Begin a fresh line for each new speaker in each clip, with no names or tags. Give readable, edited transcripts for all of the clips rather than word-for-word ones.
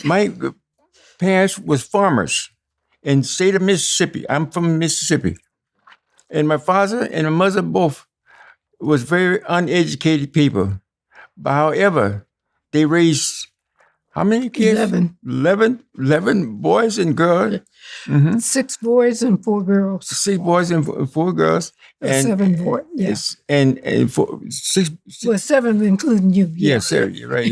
My parents was farmers in the state of Mississippi. I'm from Mississippi. And my father and my mother both was very uneducated people. But however, they raised how many kids?
11.
11 boys and girls.
6 boys and 4 girls.
6 boys and 4 girls. And
7 boys, yes.
And 6.
Well, 7 including you. Yeah.
Yes, sir. You're right.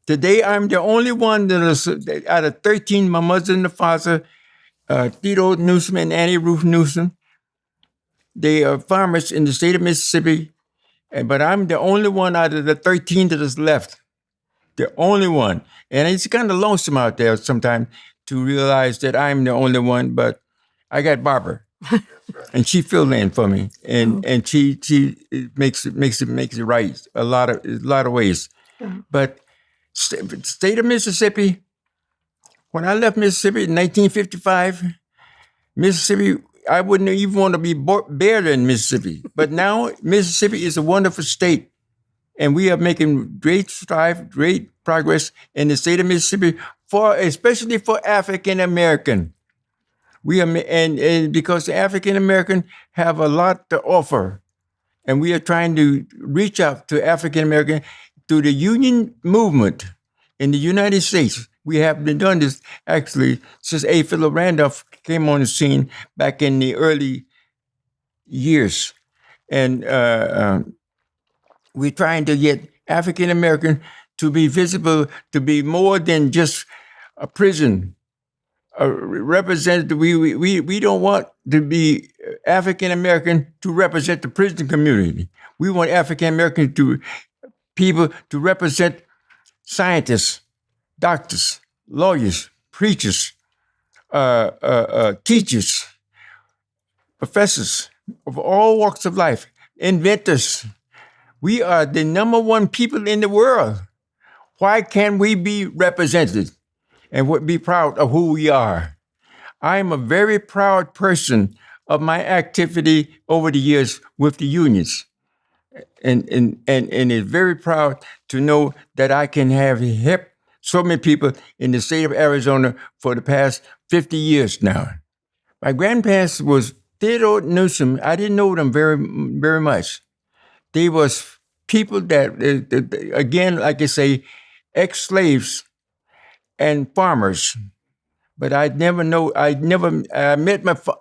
Today, I'm the only one that is, out of 13, my mother and the father, Tito Newsome and Annie Ruth Newsome. They are farmers in the state of Mississippi, but I'm the only one out of the 13 that is left. The only one. And it's kind of lonesome out there sometimes to realize that I'm the only one, but I got Barbara. And she filled in for me. And she makes it right a lot of ways. But state of Mississippi, when I left Mississippi in 1955, Mississippi, I wouldn't even want to be buried in Mississippi. But now Mississippi is a wonderful state. And we are making great strides, great progress in the state of Mississippi, especially for African American. We are, and because the African American have a lot to offer, and we are trying to reach out to African American through the union movement in the United States. We have been doing this actually since A. Philip Randolph came on the scene back in the early years, and we're trying to get African American to be visible, to be more than just a prison. A representative. We don't want to be African American to represent the prison community. We want African American people to represent scientists, doctors, lawyers, preachers, teachers, professors of all walks of life, inventors. We are the number one people in the world. Why can't we be represented and be proud of who we are? I am a very proud person of my activity over the years with the unions. And is very proud to know that I can have helped so many people in the state of Arizona for the past 50 years now. My grandparents was Theodore Newsome. I didn't know them very, very much. They was people that, again, like I say, ex-slaves and farmers. But I met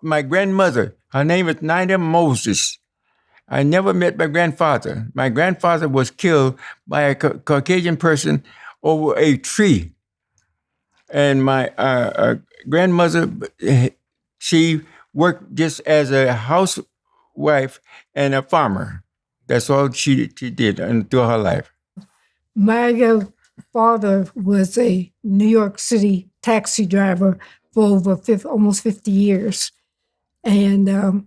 my grandmother. Her name is Nina Moses. I never met my grandfather. My grandfather was killed by a Caucasian person over a tree. And my grandmother, she worked just as a housewife and a farmer. That's all she did through her life.
My father was a New York City taxi driver for over almost 50 years. And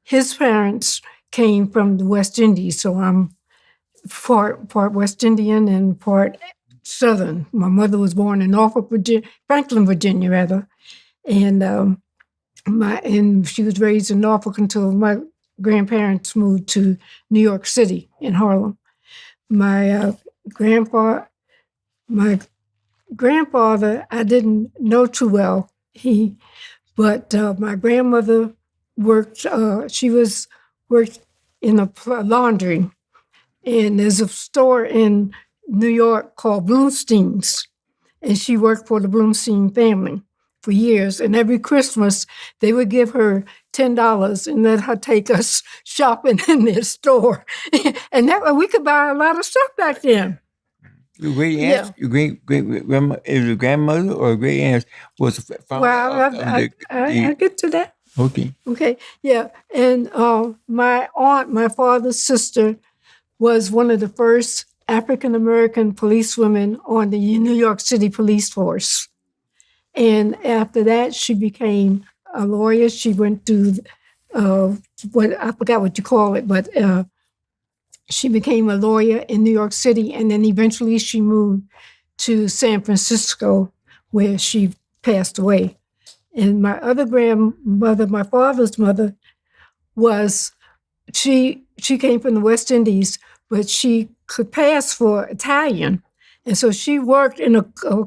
his parents came from the West Indies, so I'm part West Indian and part Southern. My mother was born in Franklin, Virginia, rather, and she was raised in Norfolk until my grandparents moved to New York City in Harlem. My grandfather, I didn't know too well. But my grandmother worked. She worked in a laundry, and there's a store in New York called Bloomstein's, and she worked for the Bloomstein family for years. And every Christmas, they would give her $10 and let her take us shopping in their store, and that way we could buy a lot of stuff back then.
Your great aunt, your great grandma, is your grandmother or great aunt was found.
Well, I get to that. Okay, yeah. And my aunt, my father's sister, was one of the first African American policewomen on the New York City police force. And after that, she became a lawyer. She went to I forgot what you call it, but she became a lawyer in New York City, and then eventually she moved to San Francisco, where she passed away. And my other grandmother, my father's mother, she came from the West Indies, but she could pass for Italian. And so she worked in a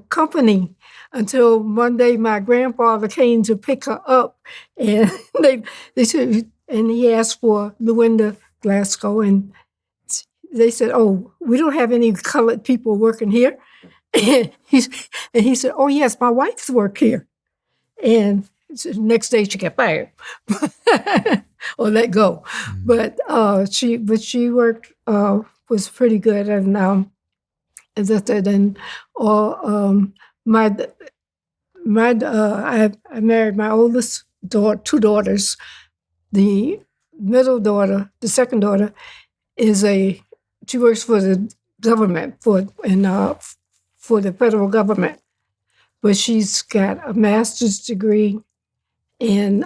company until one day my grandfather came to pick her up, and they said, and he asked for Luenda Glasgow, and they said, "Oh, we don't have any colored people working here." And he said, "Oh yes, my wife's work here." And so next day she got fired or let go, but she worked was pretty good, and as I said, and I married my oldest daughter, two daughters. The middle daughter, the second daughter, she works for the government for the federal government, but she's got a master's degree, and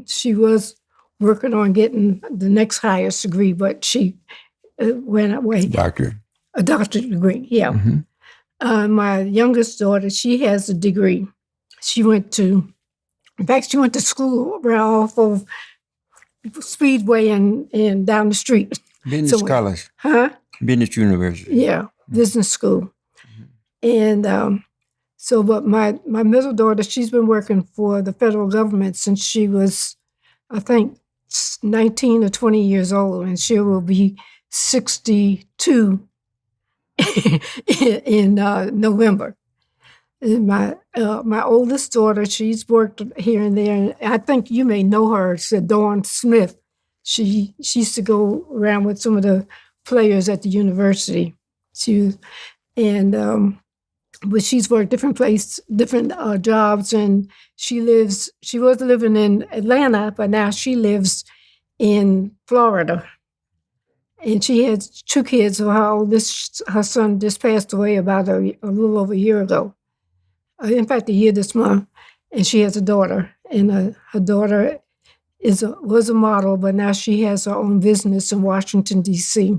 she was working on getting the next highest degree, but she went away. A doctorate degree, yeah. Mm-hmm. My youngest daughter, she has a degree. She went to school right off of Speedway and down the street.
Business college.
Huh?
Business university.
Yeah, business school. Mm-hmm. And but my middle daughter, she's been working for the federal government since she was, I think, 19 or 20 years old, and she will be 62 in November. And my oldest daughter, she's worked here and there, and I think you may know her. It's Dawn Smith. She used to go around with some of the players at the university. But she's worked different jobs, and she was living in Atlanta, but now she lives in Florida. And she has two kids. So her son just passed away about a little over a year ago. In fact, a year this month. And she has a daughter, and her daughter was a model, but now she has her own business in Washington, D.C.